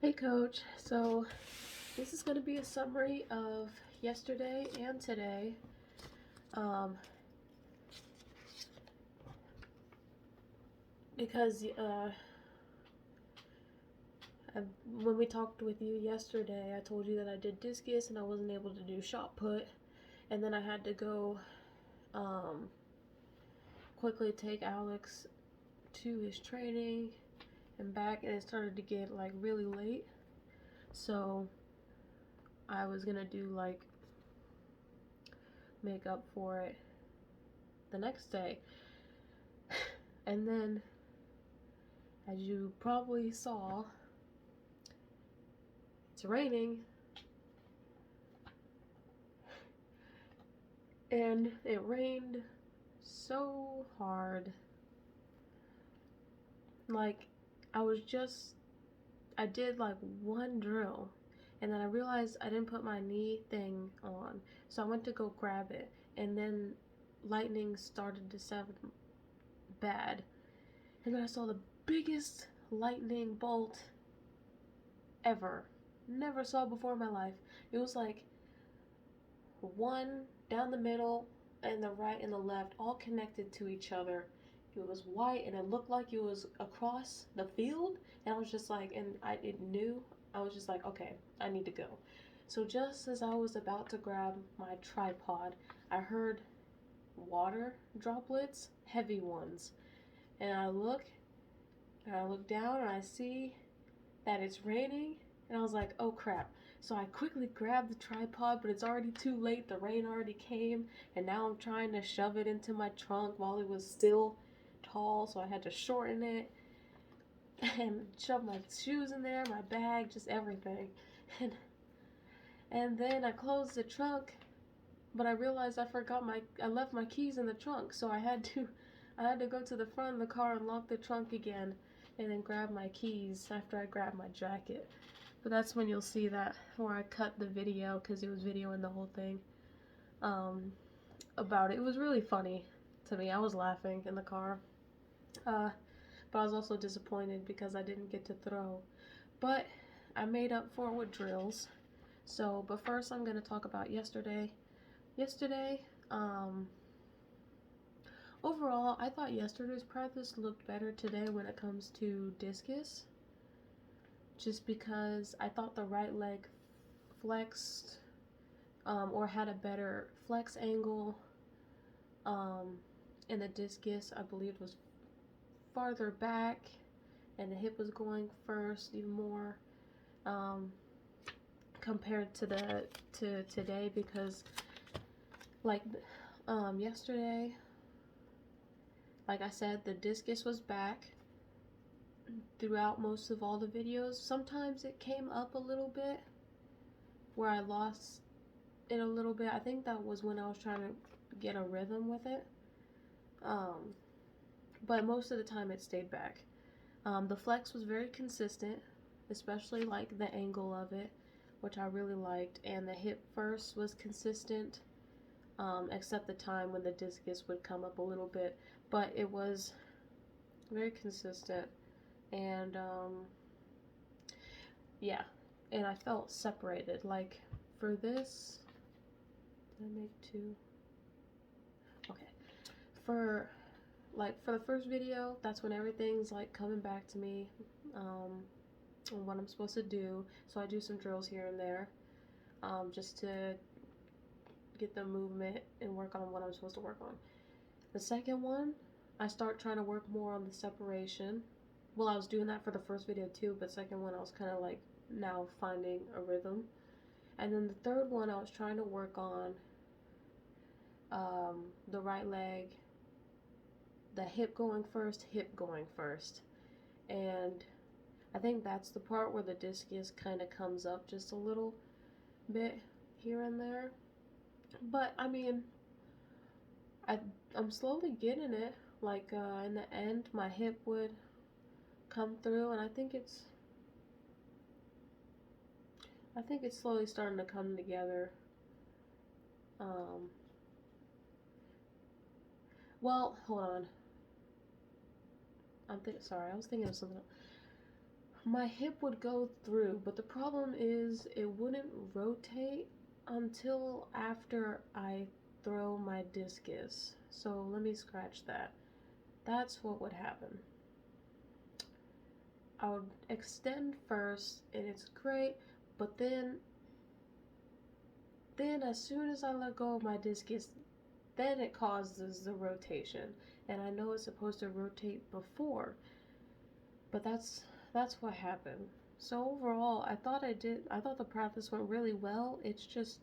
Hey coach, so this is going to be a summary of yesterday and today. Um, because when we talked with you yesterday, I told you that I did discus and I wasn't able to do shot put, and then I had to go um, quickly take Alex to his training and back, and it started to get like really late, so I was gonna do like make up for it the next day. And then, as you probably saw, it's raining, and it rained so hard. Like, I did like one drill, and then I realized I didn't put my knee thing on, so I went to go grab it, and then lightning started to sound bad, and then I saw the biggest lightning bolt ever. Never saw before in my life. It was like one down the middle and the right and the left all connected to each other. It was white and it looked like it was across the field, and I was just like, and it knew. I was just like, okay, I need to go. So just as I was about to grab my tripod, I heard water droplets, heavy ones, and I look down and I see that it's raining, and I was like, oh crap. So I quickly grabbed the tripod, but it's already too late. The rain already came, and now I'm trying to shove it into my trunk while it was still tall, so I had to shorten it and shove my shoes in there, my bag, just everything. And and then I closed the trunk, but I realized I left my keys in the trunk, so I had to go to the front of the car and lock the trunk again and then grab my keys after I grabbed my jacket. But that's when you'll see that where I cut the video because it was videoing the whole thing um, about it. It was really funny to me. I was laughing in the car. But I was also disappointed because I didn't get to throw. But I made up for it with drills. So, but first I'm going to talk about yesterday. Yesterday, overall, I thought yesterday's practice looked better today when it comes to discus. Just because I thought the right leg flexed or had a better flex angle. And the discus, I believe, was farther back, and the hip was going first even more um, compared to today, because like yesterday, like I said, the discus was back throughout most of all the videos. Sometimes it came up a little bit where I lost it a little bit. I think that was when I was trying to get a rhythm with it. But most of the time it stayed back. The flex was very consistent, especially like the angle of it, which I really liked, and the hip first was consistent, except the time when the discus would come up a little bit, but it was very consistent, and yeah, and I felt separated. Like for this, did I make two? Okay, for for the first video, that's when everything's like coming back to me. On what I'm supposed to do. So I do some drills here and there, just to get the movement and work on what I'm supposed to work on. The second one, I start trying to work more on the separation. Well, I was doing that for the first video too, but second one I was kind of like now finding a rhythm. And then the third one I was trying to work on the right leg, the hip going first. And I think that's the part where the discus kind of comes up just a little bit here and there. But I mean, I'm slowly getting it. Like in the end, my hip would come through, and I think it's slowly starting to come together. Um, hold on. Sorry, I was thinking of something else. my hip would go through, but the problem is it wouldn't rotate until after I throw my discus. So let me scratch that. That's what would happen. I would extend first and it's great, but then as soon as I let go of my discus, then it causes the rotation. And I know it's supposed to rotate before, but that's what happened. So overall, I thought the practice went really well. It's just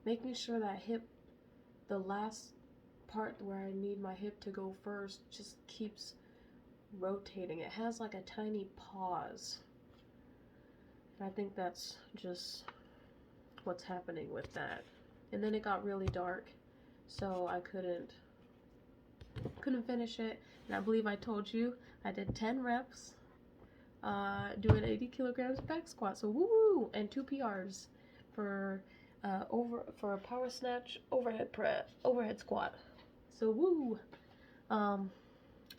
making sure that hip, the last part where I need my hip to go first, just keeps rotating. It has like a tiny pause. And I think that's just what's happening with that. And then it got really dark, so I couldn't finish it. And I believe I told you I did 10 reps doing 80 kilograms back squat, so woo, and 2 PRs for a power snatch overhead squat, so woo. And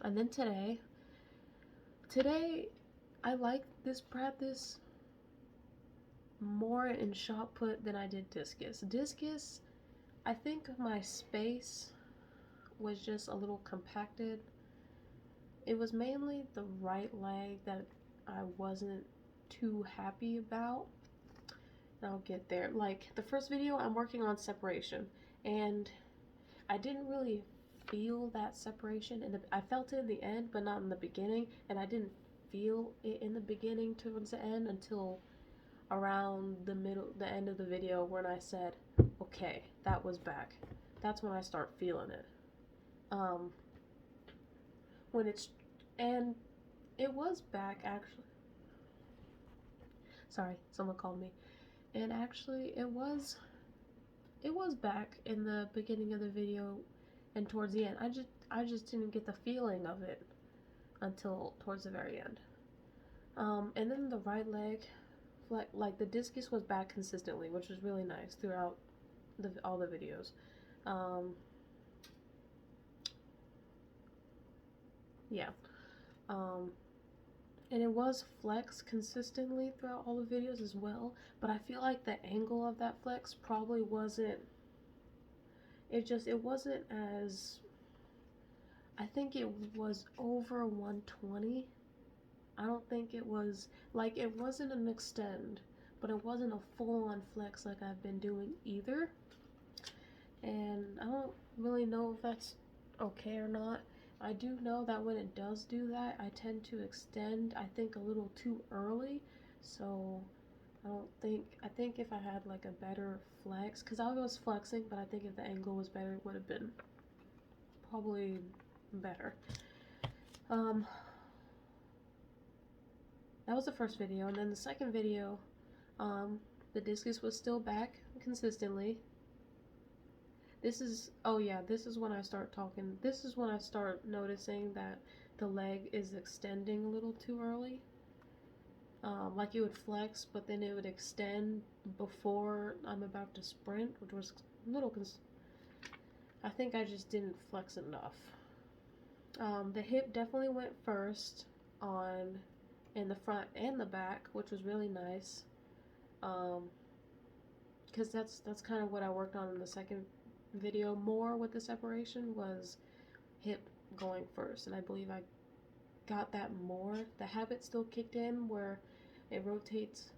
then today I like this practice more in shot put than I did discus. I think my space was just a little compacted. It was mainly the right leg that I wasn't too happy about. I'll get there. Like the first video, I'm working on separation, and I didn't really feel that separation, and I felt it in the end, but not in the beginning. And I didn't feel it in the beginning towards the end until around the end of the video, when I said, "Okay, that was back." That's when I start feeling it. And it was back actually. Sorry, someone called me. And actually, it was back in the beginning of the video and towards the end. I just didn't get the feeling of it until towards the very end. And then the right leg, like the discus was back consistently, which was really nice throughout all the videos. Yeah. And it was flexed consistently throughout all the videos as well, but I feel like the angle of that flex probably wasn't, it wasn't as, I think it was over 120. I don't think it was, like, it wasn't an extend, but it wasn't a full-on flex like I've been doing either. And I don't really know if that's okay or not. I do know that when it does do that, I tend to extend, I think, a little too early. So I think if I had like a better flex, because I was flexing, but I think if the angle was better, it would have been probably better. That was the first video, and then the second video, the discus was still back consistently. This is when I start talking. This is when I start noticing that the leg is extending a little too early. Like it would flex, but then it would extend before I'm about to sprint, which was a little I think I just didn't flex enough. The hip definitely went first in the front and the back, which was really nice. Because that's kind of what I worked on in the second video more with the separation, was hip going first, and I believe I got that more. The habit still kicked in where it rotates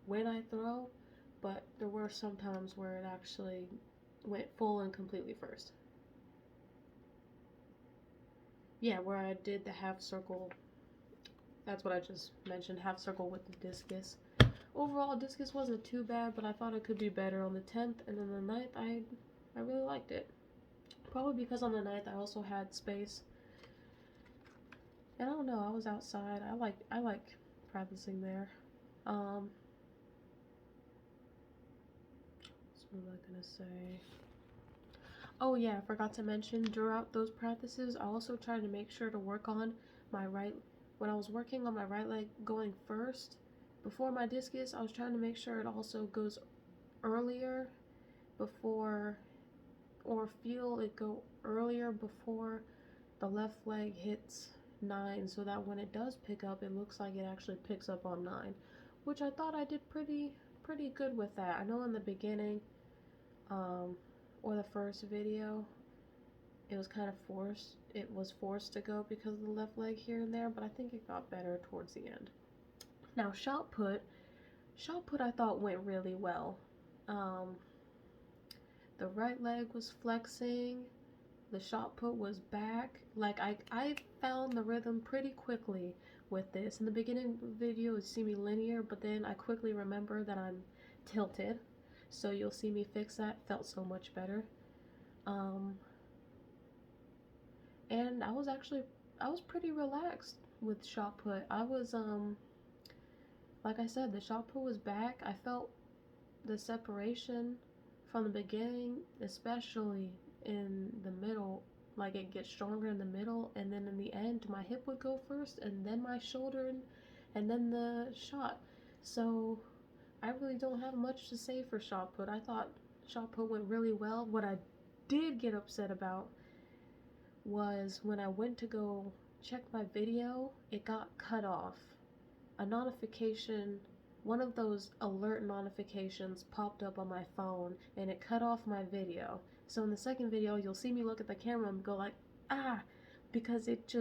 when I throw, but there were some times where it actually went full and completely first. Yeah, where I did the half circle. That's what I just mentioned, half circle with the discus. Overall, discus wasn't too bad, but I thought it could be better on the 10th, and then the 9th, I really liked it. Probably because on the 9th I also had space. And I don't know, I was outside. I like practicing there. What was I gonna say? Oh yeah, I forgot to mention, throughout those practices, I also tried to make sure to work on my right, when I was working on my right leg going first, before my discus, I was trying to make sure it also goes earlier before, or feel it go earlier before the left leg hits 9 so that when it does pick up, it looks like it actually picks up on 9, which I thought I did pretty good with that. I know in the beginning, or the first video, it was kind of forced. It was forced to go because of the left leg here and there, but I think it got better towards the end. Now shot put I thought went really well. The right leg was flexing, the shot put was back. Like I found the rhythm pretty quickly with this. In the beginning video, you see me linear, but then I quickly remember that I'm tilted. So you'll see me fix that. Felt so much better. And I was pretty relaxed with shot put. I was like I said, the shot put was back. I felt the separation from the beginning, especially in the middle. Like it gets stronger in the middle, and then in the end my hip would go first, and then my shoulder, and then the shot. So I really don't have much to say for shot put. I thought shot put went really well. What I did get upset about was when I went to go check my video, it got cut off. A notification, one of those alert notifications popped up on my phone and it cut off my video. So in the second video, you'll see me look at the camera and go like, ah, because it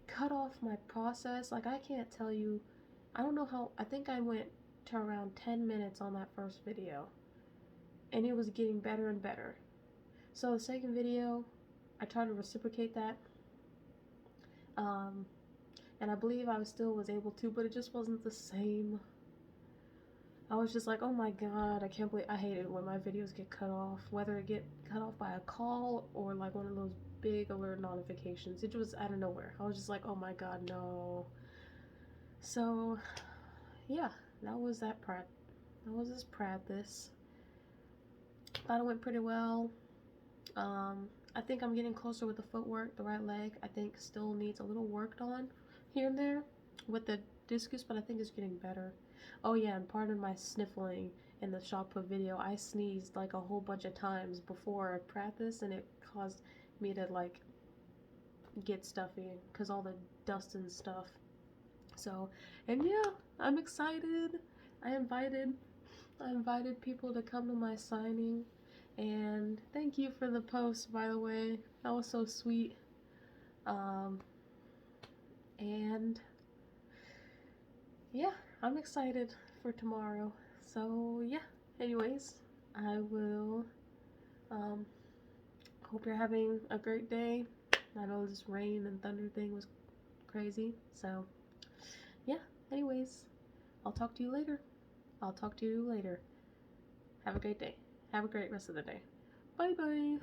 cut off my process. Like I can't tell you, I don't know how, I think I went to around 10 minutes on that first video and it was getting better and better. So the second video, I tried to reciprocate that. And I believe I still was able to, but it just wasn't the same. I was just like, oh my god, I can't believe, I hate it when my videos get cut off, whether it get cut off by a call or like one of those big alert notifications. It was out of nowhere. I was just like, oh my god, no. So yeah, that was this practice. Thought it went pretty well. I think I'm getting closer with the footwork. The right leg, I think, still needs a little work on here and there with the discus, but I think it's getting better. Oh yeah, and pardon my sniffling in the shot put video. I sneezed like a whole bunch of times before I practiced, and it caused me to like get stuffy because all the dust and stuff. So, and yeah, I'm excited. I invited people to come to my signing. And thank you for the post, by the way. That was so sweet. And yeah, I'm excited for tomorrow. So yeah, anyways, I will hope you're having a great day. I know this rain and thunder thing was crazy. So yeah, anyways, I'll talk to you later. Have a great day. Have a great rest of the day. Bye bye.